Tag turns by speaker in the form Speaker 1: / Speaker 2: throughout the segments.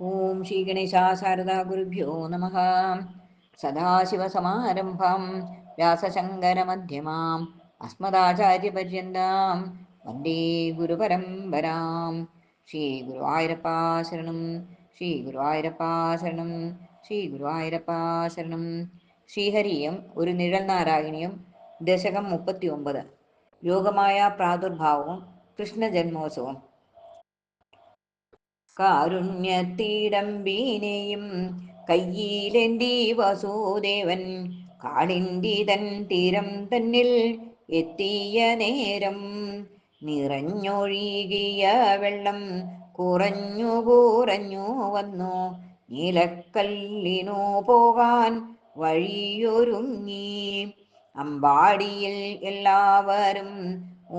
Speaker 1: ഓം ശ്രീ ഗണേശാശാരദാ ഗുരുഭ്യോ നമ. സദാശിവസമാരംഭാം വ്യാസശങ്കരമധ്യമാം അസ്മദാചാര്യപര്യന്താം വന്ദേ ഗുരുപരമ്പരാം. ശ്രീ ഗുരുവായൂരപ്പാ ശരണം, ശ്രീ ഗുരുവായൂരപ്പാ ശരണം, ശ്രീ ഗുരുവായൂരപ്പാ ശരണം. ശ്രീഹരിയം ഒരു നിഴൽ നാരായണീയം, ദശകം 39. യോഗമായ പ്രാദുർഭാവവും കൃഷ്ണജന്മോത്സവം. കാരുണ്യത്തീടമ്പീനെയും കയ്യിലെന്തി വസുദേവൻ കാളിന്തി തൻ തീരം തന്നിൽ എത്തിയ നേരം നിറഞ്ഞൊഴുകിയ വെള്ളം കുറഞ്ഞു കുറഞ്ഞു വന്നു നീലക്കല്ലിനു പോകാൻ വഴിയൊരുങ്ങി. അമ്പാടിയിൽ എല്ലാവരും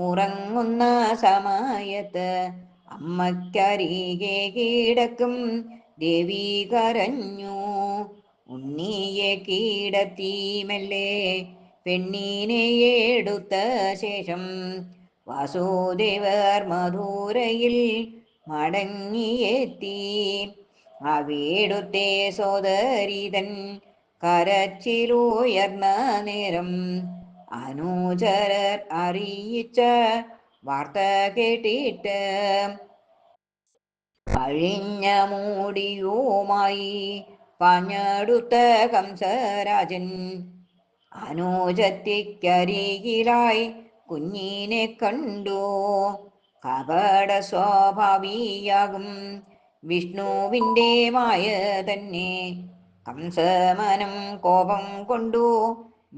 Speaker 1: ഉറങ്ങുന്ന സമയത്ത് അമ്മക്കരികെ കിടക്കും ദേവി കരഞ്ഞു. ഉണ്ണിയെ കിടത്തി മെല്ലെ പെണ്ണിനെ എടുത്ത ശേഷം വാസുദേവർ മധുരയിൽ മടങ്ങിയെത്തി. അവിടുത്തെ സോദരിതൻ കരച്ചിലുയർന്ന നേരം അനുചരർ അറിയിച്ച വാർത്ത കേട്ടിട്ട് അഴിഞ്ഞ മൂടിയുമായി പാഞ്ഞടുത്ത കംസരാജൻ അനുജത്തിക്കരികിലായി കുഞ്ഞിനെ കണ്ടു. കപട സ്വാഭാവിയാകും വിഷ്ണുവിൻ്റെ മായ തന്നെ കംസമനം കോപം കൊണ്ടു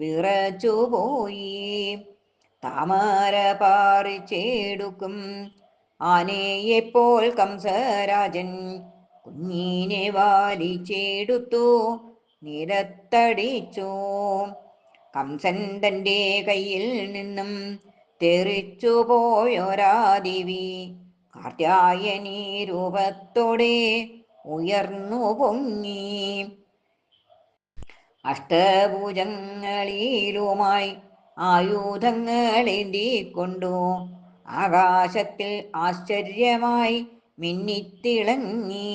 Speaker 1: വിറച്ചുപോയി. താമര പാറിച്ചെടുക്കും ആനയെപ്പോൾ കംസരാജൻ കുഞ്ഞിനെ വലിച്ചെടുത്തു നിലത്തടിച്ചു. കംസൻ തൻ്റെ കയ്യിൽ നിന്നും തെറിച്ചു പോയൊരാദേവി കാർത്യായനി രൂപത്തോടെ ഉയർന്നു പൊങ്ങി. അഷ്ടഭുജങ്ങളിലുമായി ആയുധങ്ങളേന്തിക്കൊണ്ടു ആകാശത്തിൽ ആശ്ചര്യമായി മിന്നിത്തിളങ്ങി.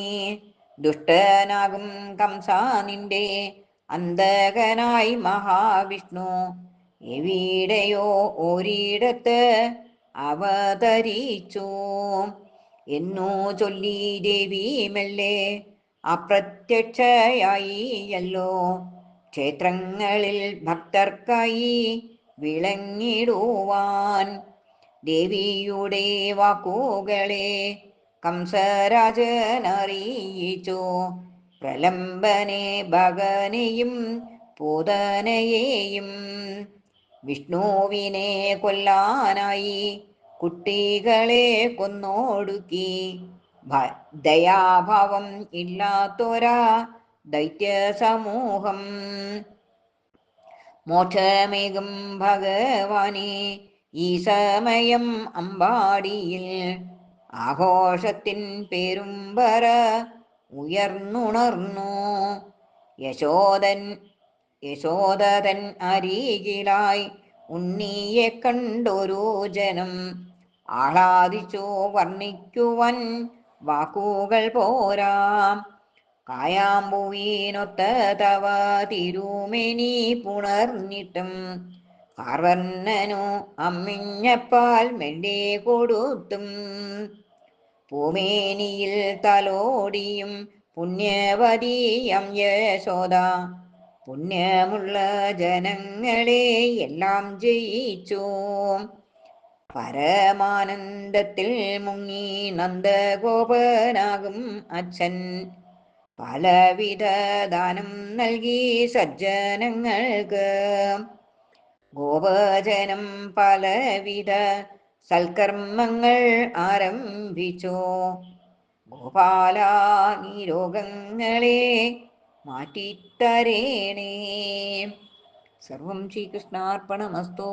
Speaker 1: ദുഷ്ടനാകും കംസ നിന്റെ അന്തകനായി മഹാവിഷ്ണു എവിടെയോ ഒരിടത്ത് അവതരിച്ചു എന്നു ചൊല്ലി ദേവി മെല്ലെ അപ്രത്യക്ഷയായിയല്ലോ ക്ഷേത്രങ്ങളിൽ ഭക്തർക്കായി വിളങ്ങിടുവാൻ. ദേവിയുടെ വാക്കുകളെ കംസരാജൻ അറിയിച്ചു. പ്രലംബനെ ഭഗനെയും പൂതനയെയും വിഷ്ണുവിനെ കൊല്ലാനായി കുട്ടികളെ കൊന്നൊടുക്കി. ദയാഭാവം ഇല്ലാത്തൊരാ ദൈത്യ സമൂഹം. മോക്ഷമേകും ഭഗവാനെ ഈ സമയം അമ്പാടിയിൽ ആഘോഷത്തിൻ പെരുമ്പറ ഉയർന്നുണർന്നു. യശോദതൻ അരികിലായി ഉണ്ണിയെ കണ്ടൊരു ജനം ആഹ്ലാദിച്ചു വർണ്ണിക്കുവാൻ വാക്കുകൾ പോരാ. കായാമ്പൂവിനൊത്ത തവ തിരുമേനി പുണർന്നിട്ടും കാർവർണ്ണനു അമ്മിഞ്ഞപ്പാൽ മെല്ലെ കൊടുത്തും പൂമേനിയിൽ തലോടിയും പുണ്യവതിയം യശോദ പുണ്യമുള്ള ജനങ്ങളെ എല്ലാം ജയിച്ചു. പരമാനന്ദത്തിൽ മുങ്ങി നന്ദഗോപനാകും അച്ഛൻ പലവിധ ദാനം നൽകി സജ്ജനങ്ങൾക്ക്. ഗോപജനം പലവിധ സൽക്കർമ്മങ്ങൾ ആരംഭിച്ചു. ഗോപാല നീ രോഗങ്ങളെ മാറ്റിത്തരേണേ. സർവം ശ്രീകൃഷ്ണാർപ്പണമസ്തു.